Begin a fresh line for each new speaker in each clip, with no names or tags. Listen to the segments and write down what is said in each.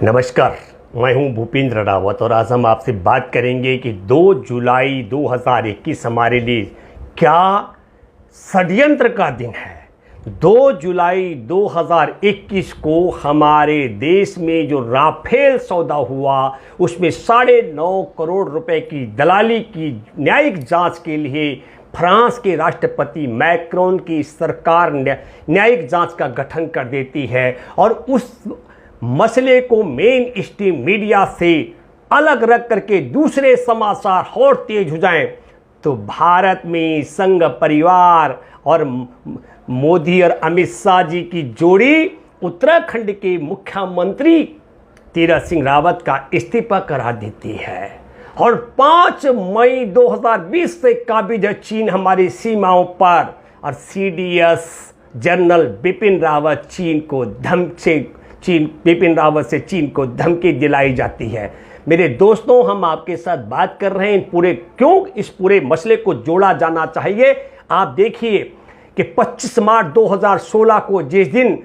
नमस्कार, मैं हूं भूपेंद्र रावत और आज हम आपसे बात करेंगे कि 2 जुलाई 2021 हमारे लिए क्या षड्यंत्र का दिन है। 2 जुलाई 2021 को हमारे देश में जो राफेल सौदा हुआ उसमें 9.5 करोड़ रुपए की दलाली की न्यायिक जांच के लिए फ्रांस के राष्ट्रपति मैक्रोन की सरकार न्यायिक जांच का गठन कर देती है और उस मसले को मेन स्ट्रीम मीडिया से अलग रख करके दूसरे समाचार और तेज हो जाएं तो भारत में संघ परिवार और मोदी और अमित शाह जी की जोड़ी उत्तराखंड के मुख्यमंत्री तीरथ सिंह रावत का इस्तीफा करा देती है और 5 मई 2020 से काबिज है चीन हमारी सीमाओं पर और सीडीएस जनरल बिपिन रावत चीन को धमकी दिलाई जाती है। मेरे दोस्तों, हम आपके साथ बात कर रहे हैं इस पूरे मसले को जोड़ा जाना चाहिए। आप देखिए कि 25 मार्च 2016 को जिस दिन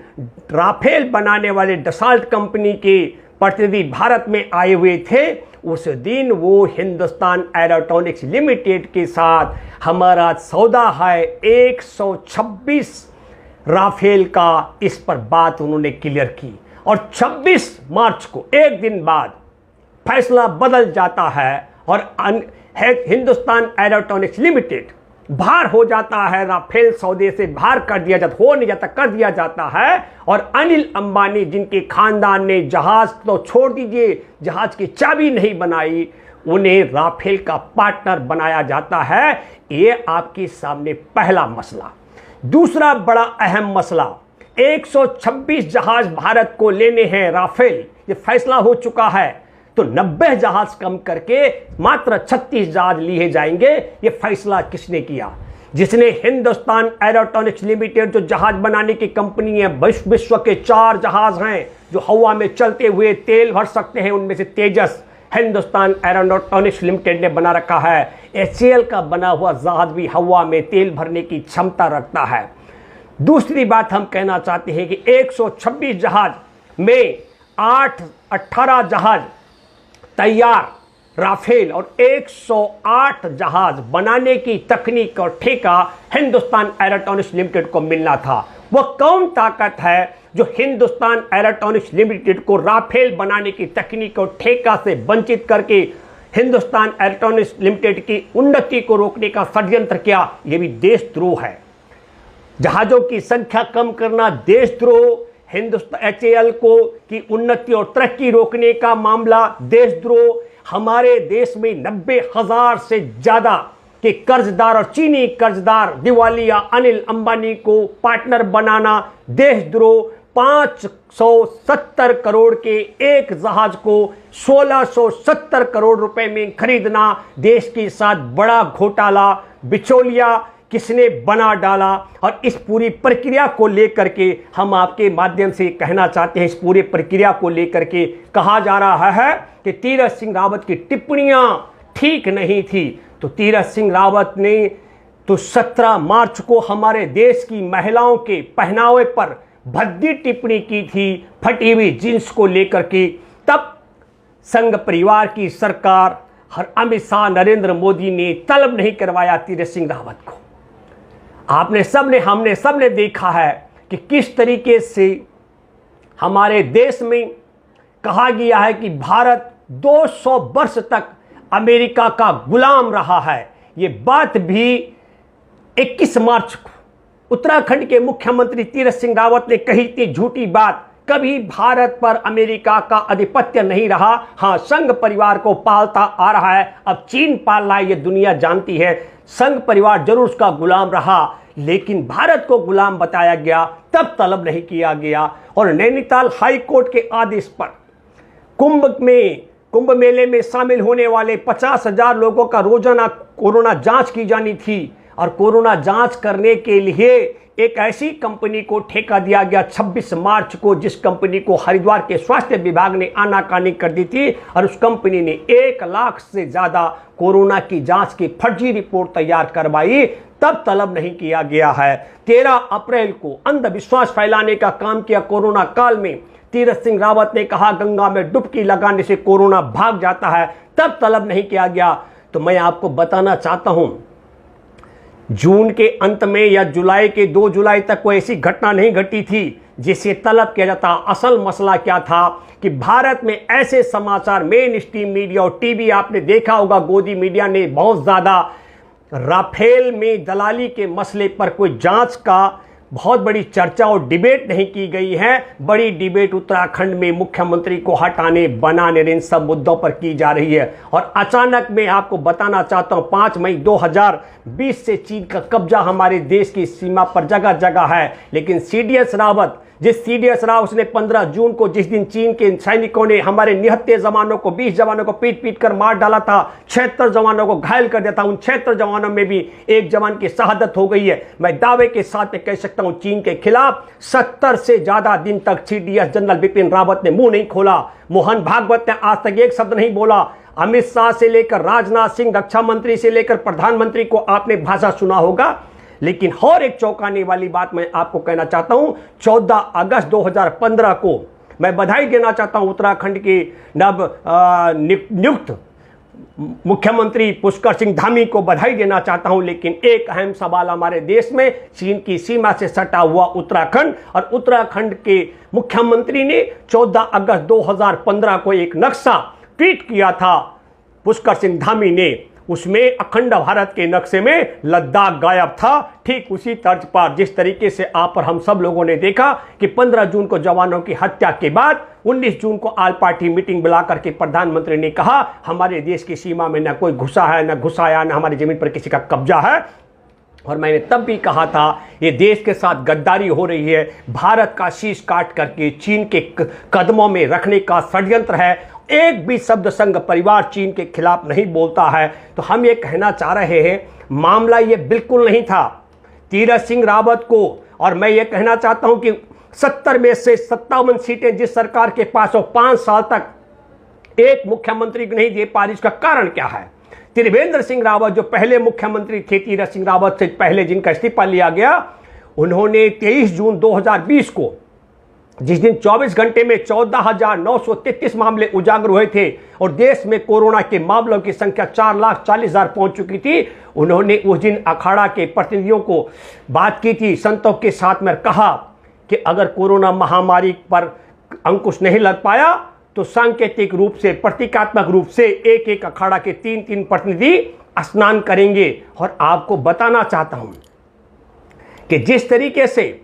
राफेल बनाने वाले डसाल्ट कंपनी के प्रतिनिधि भारत में आए हुए थे उस दिन वो हिंदुस्तान एरोनॉटिक्स लिमिटेड के साथ हमारा सौदा है 126 राफेल का, इस पर बात उन्होंने क्लियर की और 26 मार्च को एक दिन बाद फैसला बदल जाता है और हिंदुस्तान एरोनॉटिक्स लिमिटेड बाहर हो जाता है, राफेल सौदे से बाहर कर दिया जाता है और अनिल अंबानी जिनके खानदान ने जहाज तो छोड़ दीजिए जहाज की चाबी नहीं बनाई उन्हें राफेल का पार्टनर बनाया जाता है। ये आपके सामने पहला मसला। दूसरा बड़ा अहम मसला, 126 जहाज भारत को लेने हैं राफेल, ये फैसला हो चुका है तो 90 जहाज कम करके मात्र 36 जहाज लिए जाएंगे। ये फैसला किसने किया? जिसने हिंदुस्तान एरोनॉटिक्स लिमिटेड जो जहाज बनाने की कंपनी है, विश्व के 4 जहाज हैं जो हवा में चलते हुए तेल भर सकते हैं, उनमें से तेजस हिंदुस्तान एरोनॉटिक्स लिमिटेड ने बना रखा है। HAL का बना हुआ जहाज भी हवा में तेल भरने की क्षमता रखता है। दूसरी बात हम कहना चाहते हैं कि 126 जहाज में 18 जहाज तैयार राफेल और 108 जहाज बनाने की तकनीक और ठेका हिंदुस्तान एरोनॉटिक्स लिमिटेड को मिलना था। वह कौन ताकत है जो हिंदुस्तान एरोनॉटिक्स लिमिटेड को राफेल बनाने की तकनीक और ठेका से वंचित करके हिंदुस्तान एरोनॉटिक्स लिमिटेड की उन्नति को रोकने का षड्यंत्र किया? यह भी देशद्रोह है। जहाजों की संख्या कम करना देशद्रोह, हिंदुस्तान HAL को की उन्नति और तरक्की रोकने का मामला देशद्रोह, हमारे देश में 90,000 से ज्यादा के कर्जदार और चीनी कर्जदार दिवालिया अनिल अंबानी को पार्टनर बनाना देशद्रोह, 570 करोड़ के एक जहाज को 1670 करोड़ रुपए में खरीदना देश के साथ बड़ा घोटाला, बिचौलिया किसने बना डाला। और इस पूरी प्रक्रिया को लेकर के हम आपके माध्यम से कहना चाहते हैं, इस पूरी प्रक्रिया को लेकर के कहा जा रहा है कि तीरथ सिंह रावत की टिप्पणियां ठीक नहीं थी। तो तीरथ सिंह रावत ने तो 17 मार्च को हमारे देश की महिलाओं के पहनावे पर भद्दी टिप्पणी की थी, फटी हुई जींस को लेकर के। तब संघ परिवार की सरकार और अमित शाह नरेंद्र मोदी ने तलब नहीं करवाया तीरथ सिंह रावत को। हमने सबने देखा है कि किस तरीके से हमारे देश में कहा गया है कि भारत 200 वर्ष तक अमेरिका का गुलाम रहा है। ये बात भी 21 मार्च को उत्तराखंड के मुख्यमंत्री तीरथ सिंह रावत ने कही थी। झूठी बात, कभी भारत पर अमेरिका का आधिपत्य नहीं रहा। हाँ, संघ परिवार को पालता आ रहा है, अब चीन पाल रहा है, ये दुनिया जानती है। संघ परिवार जरूर उसका गुलाम रहा लेकिन भारत को गुलाम बताया गया, तब तलब नहीं किया गया। और नैनीताल हाई कोर्ट के आदेश पर कुंभ मेले में शामिल होने वाले 50,000 लोगों का रोजाना कोरोना जांच की जानी थी और कोरोना जांच करने के लिए एक ऐसी कंपनी को ठेका दिया गया 26 मार्च को, जिस कंपनी को हरिद्वार के स्वास्थ्य विभाग ने आनाकानी कर दी थी और उस कंपनी ने 1 लाख से ज्यादा कोरोना की जांच की फर्जी रिपोर्ट तैयार करवाई, तब तलब नहीं किया गया है। 13 अप्रैल को अंधविश्वास फैलाने का काम किया कोरोना काल में, तीरथ सिंह रावत ने कहा गंगा में डुबकी लगाने से कोरोना भाग जाता है, तब तलब नहीं किया गया। तो मैं आपको बताना चाहता हूं, जून के अंत में या जुलाई के 2 जुलाई तक कोई ऐसी घटना नहीं घटी थी जिसे तलब किया जाता। असल मसला क्या था कि भारत में ऐसे समाचार, मेन स्ट्रीम मीडिया और टीवी, आपने देखा होगा गोदी मीडिया ने बहुत ज्यादा राफेल में दलाली के मसले पर कोई जांच का बहुत बड़ी चर्चा और डिबेट नहीं की गई है। बड़ी डिबेट उत्तराखंड में मुख्यमंत्री को हटाने, बनाने, इन सब मुद्दों पर की जा रही है। और अचानक मैं आपको बताना चाहता हूं, 5 मई 2020 से चीन का कब्जा हमारे देश की सीमा पर जगह जगह है। लेकिन सीडीएस रावत, जिस सीडीएस रावत ने 15 जून को, जिस दिन चीन के सैनिकों ने हमारे निहत्थे जवानों को, 20 जवानों को पीट पीट कर मार डाला था, 76 जवानों को घायल कर दिया था, उन 76 जवानों में भी एक जवान की शहादत हो गई है। मैं दावे के साथ कह सकता हूं, चीन के खिलाफ 70 से ज्यादा दिन तक सीडीएस जनरल बिपिन रावत ने मुंह नहीं खोला। मोहन भागवत ने आज तक एक शब्द नहीं बोला। अमित शाह से लेकर राजनाथ सिंह, रक्षा मंत्री से लेकर प्रधानमंत्री को आपने भाषा सुना होगा। लेकिन और एक चौंकाने वाली बात मैं आपको कहना चाहता हूं, 14 अगस्त 2015 को मैं बधाई देना चाहता हूं उत्तराखंड के नव नियुक्त मुख्यमंत्री पुष्कर सिंह धामी को बधाई देना चाहता हूं। लेकिन एक अहम सवाल हमारे देश में, चीन की सीमा से सटा हुआ उत्तराखंड, और उत्तराखंड के मुख्यमंत्री ने 14 अगस्त 2015 को एक नक्शा ट्वीट किया था पुष्कर सिंह धामी ने। उसमें अखंड भारत के नक्शे में लद्दाख गायब था। ठीक उसी तर्ज पर जिस तरीके से आप और हम सब लोगों ने देखा कि 15 जून को जवानों की हत्या के बाद 19 जून को ऑल पार्टी मीटिंग बुलाकर के प्रधानमंत्री ने कहा हमारे देश की सीमा में न कोई घुसा है, न घुसाया, न हमारी जमीन पर किसी का कब्जा है। और मैंने तब भी कहा था ये देश के साथ गद्दारी हो रही है, भारत का शीश काट करके चीन के कदमों में रखने का षड्यंत्र है। एक भी शब्द संघ परिवार चीन के खिलाफ नहीं बोलता है। तो हम ये कहना चाह रहे हैं, मामला ये बिल्कुल नहीं था तीरथ सिंह रावत को। और मैं ये कहना चाहता हूं कि 70 में से 57 सीटें जिस सरकार के पास हो, 5 साल तक एक मुख्यमंत्री को नहीं दे पा रही, इसका कारण क्या है? त्रिवेंद्र सिंह रावत जो पहले मुख्यमंत्री थे, तीरथ सिंह रावत से पहले जिनका इस्तीफा लिया गया, उन्होंने 23 जून 2020 को, जिस दिन 24 घंटे में 14,933 मामले उजागर हुए थे और देश में कोरोना के मामलों की संख्या 4,40,000 पहुंच चुकी थी, उन्होंने उस दिन अखाड़ा के प्रतिनिधियों को बात की थी, संतों के साथ में कहा कि अगर कोरोना महामारी पर अंकुश नहीं लग पाया तो सांकेतिक रूप से, प्रतीकात्मक रूप से एक एक अखाड़ा के 3-3 प्रतिनिधि स्नान करेंगे। और आपको बताना चाहता हूं कि जिस तरीके से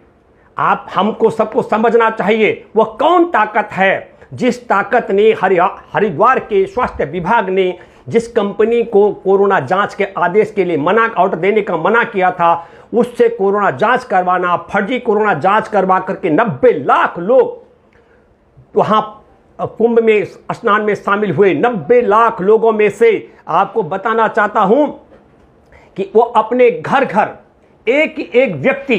आप हमको सबको समझना चाहिए वह कौन ताकत है, जिस ताकत ने हरिद्वार के स्वास्थ्य विभाग ने जिस कंपनी को कोरोना जांच के आदेश के लिए ऑर्डर देने का मना किया था, उससे कोरोना जांच करवाना, फर्जी कोरोना जांच करवा करके 90 लाख लोग वहां कुंभ में स्नान में शामिल हुए। 90 लाख लोगों में से आपको बताना चाहता हूं कि वो अपने घर घर एक व्यक्ति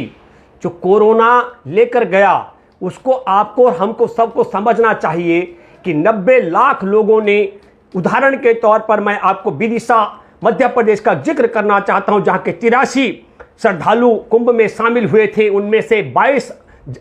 जो कोरोना लेकर गया, उसको आपको और हमको सबको समझना चाहिए कि 90 लाख लोगों ने, उदाहरण के तौर पर मैं आपको विदिशा मध्य प्रदेश का जिक्र करना चाहता हूं, जहां के 83 श्रद्धालु कुंभ में शामिल हुए थे, उनमें से 22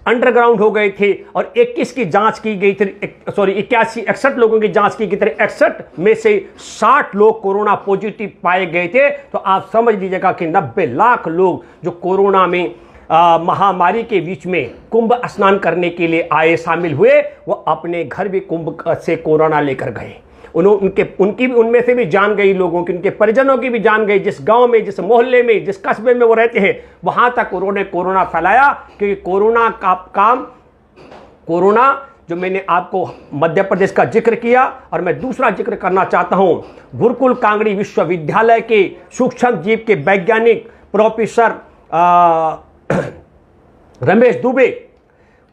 अंडरग्राउंड हो गए थे और 21 की जांच की गई थी, 61 लोगों की जांच की गई थी। 61 में से 60 लोग कोरोना पॉजिटिव पाए गए थे। तो आप समझ लीजिएगा कि 90 लाख लोग जो कोरोना में महामारी के बीच में कुंभ स्नान करने के लिए आए, शामिल हुए, वो अपने घर भी कुंभ से कोरोना लेकर गए। उनकी भी, उनमें से भी जान गई, लोगों की, उनके परिजनों की भी जान गई। जिस गांव में, जिस मोहल्ले में, जिस कस्बे में वो रहते हैं, वहां तक उन्होंने कोरोना फैलाया। क्योंकि कोरोना का काम, कोरोना जो मैंने आपको मध्य प्रदेश का जिक्र किया, और मैं दूसरा जिक्र करना चाहता हूं, गुरुकुल कांगड़ी विश्वविद्यालय के सूक्ष्म जीव के वैज्ञानिक प्रोफेसर रमेश दुबे,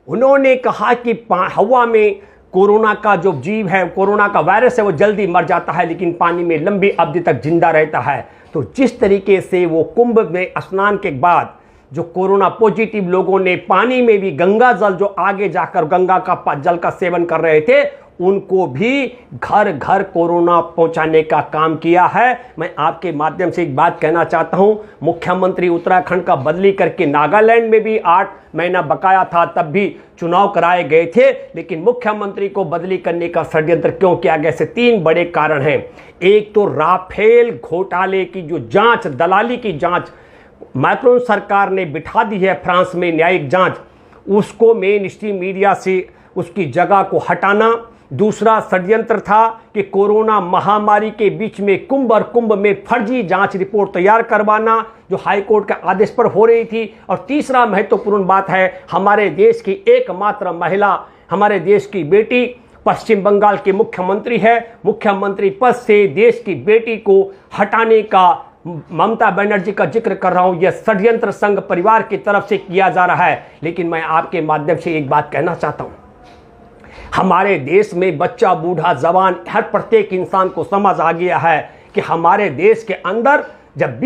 उन्होंने कहा कि हवा में कोरोना का जो जीव है, कोरोना का वायरस है, वो जल्दी मर जाता है लेकिन पानी में लंबी अवधि तक जिंदा रहता है। तो जिस तरीके से वो कुंभ में स्नान के बाद जो कोरोना पॉजिटिव लोगों ने पानी में भी गंगा जल, जो आगे जाकर गंगा का जल का सेवन कर रहे थे, उनको भी घर घर कोरोना पहुंचाने का काम किया है। मैं आपके माध्यम से एक बात कहना चाहता हूं, मुख्यमंत्री उत्तराखंड का बदली करके नागालैंड में भी 8 महीना बकाया था, तब भी चुनाव कराए गए थे, लेकिन मुख्यमंत्री को बदली करने का षड्यंत्र क्यों किया गया? ऐसे 3 बड़े कारण हैं। एक तो राफेल घोटाले की जो जांच, दलाली की जांच मैक्रोन सरकार ने बिठा दी है फ्रांस में, न्यायिक जांच, उसको मेन स्ट्रीम मीडिया से उसकी जगह को हटाना। दूसरा षड्यंत्र था कि कोरोना महामारी के बीच में कुंभ और कुंभ में फर्जी जांच रिपोर्ट तैयार करवाना, जो हाईकोर्ट के आदेश पर हो रही थी। और तीसरा महत्वपूर्ण बात है, हमारे देश की एकमात्र महिला, हमारे देश की बेटी पश्चिम बंगाल की मुख्यमंत्री है, मुख्यमंत्री पद से देश की बेटी को हटाने का, ममता बनर्जी का जिक्र कर रहा हूं, यह षड्यंत्र संघ परिवार की तरफ से किया जा रहा है। लेकिन मैं आपके माध्यम से एक बात कहना चाहता हूं, हमारे देश में बच्चा, बूढ़ा, जवान, हर प्रत्येक इंसान को समझ आ गया है कि हमारे देश के अंदर जब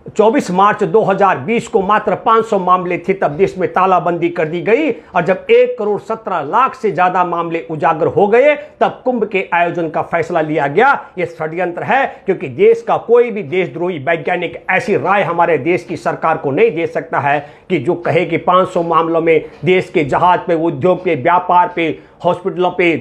24 मार्च 2020 को मात्र 500 मामले थे, तब देश में तालाबंदी कर दी गई। और जब 1 करोड़ 17 लाख से ज्यादा मामले उजागर हो गए, तब कुंभ के आयोजन का फैसला लिया गया। यह षड्यंत्र है, क्योंकि देश का कोई भी देशद्रोही वैज्ञानिक ऐसी राय हमारे देश की सरकार को नहीं दे सकता है कि जो कहे कि 500 मामलों में देश के जहाज पे, उद्योग पे, व्यापार पे, हॉस्पिटलों पे,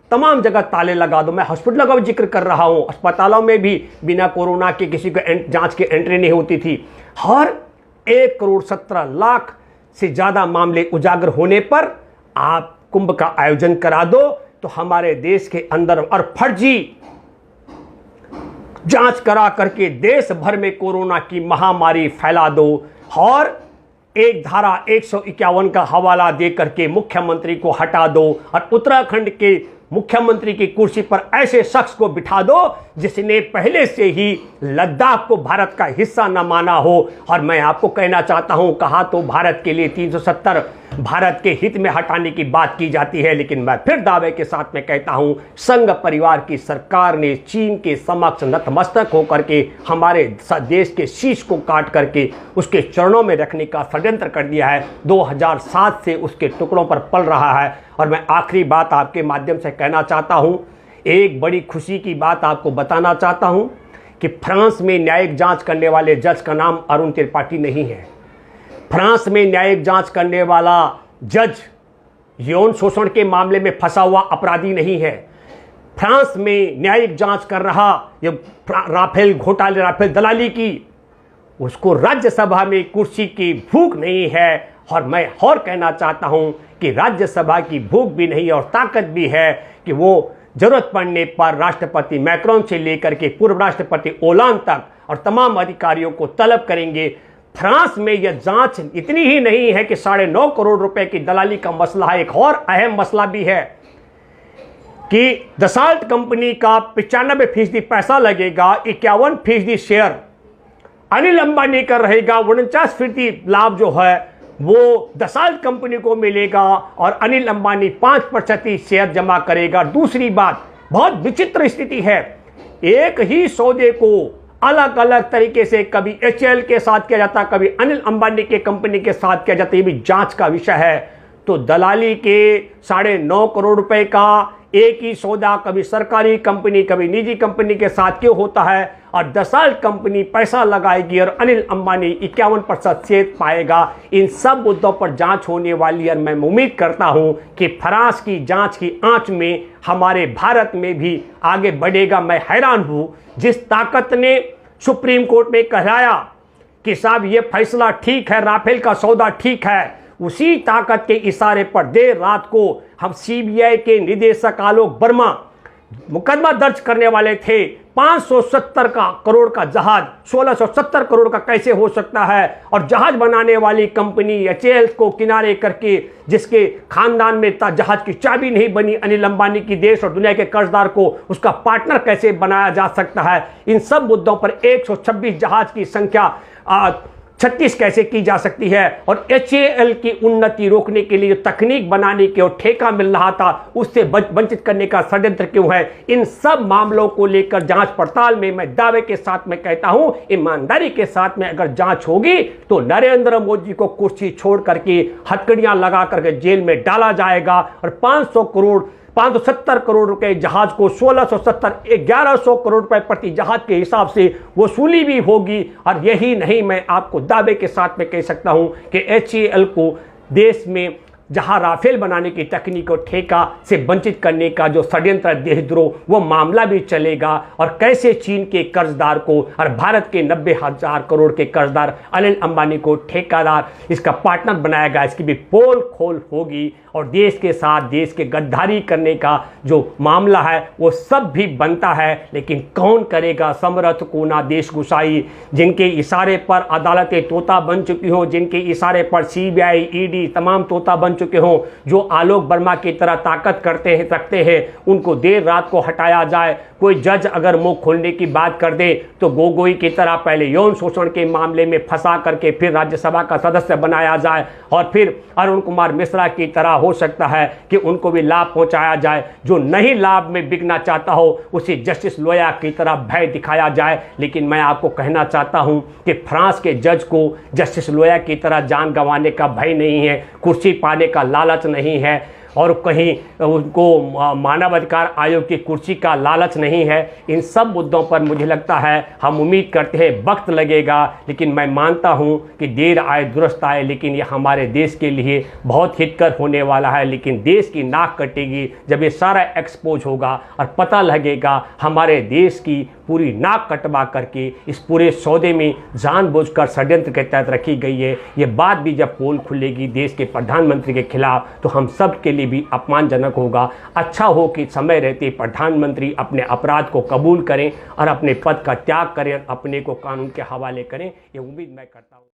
तमाम जगह ताले लगा दो। मैं हॉस्पिटलों का भी जिक्र कर रहा हूं, अस्पतालों में भी बिना कोरोना के किसी को जांच की एंट्री नहीं होती थी। हर 1 करोड़ 17 लाख से ज्यादा मामले उजागर होने पर आप कुंभ का आयोजन करा दो, तो हमारे देश के अंदर और फर्जी जांच करा करके देश भर में कोरोना की महामारी फैला दो, और एक धारा 151 का हवाला दे करके मुख्यमंत्री को हटा दो, और उत्तराखंड के मुख्यमंत्री की कुर्सी पर ऐसे शख्स को बिठा दो जिसने पहले से ही लद्दाख को भारत का हिस्सा न माना हो। और मैं आपको कहना चाहता हूं, कहा तो भारत के लिए 370 भारत के हित में हटाने की बात की जाती है, लेकिन मैं फिर दावे के साथ में कहता हूं, संघ परिवार की सरकार ने चीन के समक्ष नतमस्तक होकर के हमारे देश के शीश को काट करके उसके चरणों में रखने का षड्यंत्र कर दिया है। 2007 से उसके टुकड़ों पर पल रहा है। और मैं आखिरी बात आपके माध्यम से कहना चाहता हूं, एक बड़ी खुशी की बात आपको बताना चाहता हूं कि फ्रांस में न्यायिक जांच करने वाले जज का नाम अरुण त्रिपाठी नहीं है। फ्रांस में न्यायिक जांच करने वाला जज यौन शोषण के मामले में फंसा हुआ अपराधी नहीं है। फ्रांस में न्यायिक जांच कर रहा ये राफेल घोटाले, राफेल दलाली की, उसको राज्यसभा में कुर्सी की भूख नहीं है। और मैं और कहना चाहता हूं कि राज्यसभा की भूख भी नहीं और ताकत भी है कि वो जरूरत पड़ने पर राष्ट्रपति मैक्रोन से लेकर के पूर्व राष्ट्रपति ओलांद तक और तमाम अधिकारियों को तलब करेंगे। फ्रांस में यह जांच इतनी ही नहीं है कि 9.5 करोड़ रुपए की दलाली का मसला है, एक और अहम मसला भी है कि दसाल्ट कंपनी का 95% पैसा लगेगा, 51% शेयर अनिल अंबानी का रहेगा, 49% लाभ जो है वो दसाल्ट कंपनी को मिलेगा और अनिल अंबानी 5% शेयर जमा करेगा। दूसरी बात, बहुत विचित्र स्थिति है, एक ही सौदे को अलग अलग तरीके से कभी HAL के साथ किया जाता, कभी अनिल अंबानी के कंपनी के साथ किया जाता, ये भी जांच का विषय है। तो दलाली के 9.5 करोड़ रुपए का एक ही सौदा कभी सरकारी कंपनी कभी निजी कंपनी के साथ क्यों होता है, और दसाल्ट कंपनी पैसा लगाएगी और अनिल अंबानी 51% शेयर पाएगा। इन सब मुद्दों पर जांच होने वाली है। मैं उम्मीद करता हूं कि फ्रांस की जांच की आंच में हमारे भारत में भी आगे बढ़ेगा। मैं हैरान हूं, जिस ताकत ने सुप्रीम कोर्ट में कहलाया कि साहब ये फैसला ठीक है, राफेल का सौदा ठीक है, उसी ताकत के इशारे पर देर रात को हम CBI के निदेशक आलोक वर्मा मुकदमा दर्ज करने वाले थे। 570 करोड़ का जहाज 1670 करोड़ का कैसे हो सकता है, और जहाज बनाने वाली कंपनी HAL को किनारे करके जिसके खानदान में जहाज की चाबी नहीं बनी अनिल अंबानी की, देश और दुनिया के कर्जदार को उसका पार्टनर कैसे बनाया जा सकता है। इन सब मुद्दों पर 126 जहाज की संख्या 36 कैसे की जा सकती है, और HAL की उन्नति रोकने के लिए जो तकनीक बनाने के और ठेका मिल रहा था उससे वंचित करने का षड्यंत्र क्यों है। इन सब मामलों को लेकर जांच पड़ताल में मैं दावे के साथ में कहता हूं, ईमानदारी के साथ में अगर जांच होगी तो नरेंद्र मोदी को कुर्सी छोड़ करके हथकड़ियां लगा करके जेल में डाला जाएगा और 570 करोड़ रुपए जहाज को 1670 1100 करोड़ रुपए प्रति जहाज के हिसाब से वसूली भी होगी। और यही नहीं, मैं आपको दावे के साथ में कह सकता हूं कि HAL को देश में जहां राफेल बनाने की तकनीक और ठेका से वंचित करने का जो षड्यंत्र देशद्रोह वो मामला भी चलेगा। और कैसे चीन के कर्जदार को और भारत के 90,000 करोड़ के कर्जदार अनिल अंबानी को ठेकेदार इसका पार्टनर बनाया गया, इसकी भी पोल खोल होगी। और देश के साथ देश के गद्दारी करने का जो मामला है वो सब भी बनता है, लेकिन कौन करेगा? समर्थ कोना देश गुसाई, जिनके इशारे पर अदालतें तोता बन चुकी हों, जिनके इशारे पर CBI ED तमाम तोता बन चुके हों, जो आलोक वर्मा की तरह ताकत रखते हैं, उनको देर रात को हटाया जाए। कोई जज अगर मुंह खोलने की बात कर दे तो गोगोई की तरह पहले यौन शोषण के मामले में फंसा करके फिर राज्यसभा का सदस्य बनाया जाए, और फिर अरुण कुमार मिश्रा की तरह हो सकता है कि उनको भी लाभ पहुंचाया जाए। जो नहीं लाभ में बिकना चाहता हो उसे जस्टिस लोया की तरह भय दिखाया जाए। लेकिन मैं आपको कहना चाहता हूं कि फ्रांस के जज को जस्टिस लोया की तरह जान गंवाने का भय नहीं है, कुर्सी पाने का लालच नहीं है, और कहीं उनको मानवाधिकार आयोग की कुर्सी का लालच नहीं है। इन सब मुद्दों पर मुझे लगता है, हम उम्मीद करते हैं वक्त लगेगा, लेकिन मैं मानता हूं कि देर आए दुरुस्त आए। लेकिन ये हमारे देश के लिए बहुत हितकर होने वाला है। लेकिन देश की नाक कटेगी जब ये सारा एक्सपोज होगा और पता लगेगा हमारे देश की पूरी नाक कटवा करके इस पूरे सौदे में जानबूझकर षड्यंत्र के तहत रखी गई है। ये बात भी जब पोल खुलेगी देश के प्रधानमंत्री के खिलाफ तो हम सब के लिए भी अपमानजनक होगा। अच्छा हो कि समय रहते प्रधानमंत्री अपने अपराध को कबूल करें और अपने पद का त्याग करें, अपने को कानून के हवाले करें। ये उम्मीद मैं करता हूँ।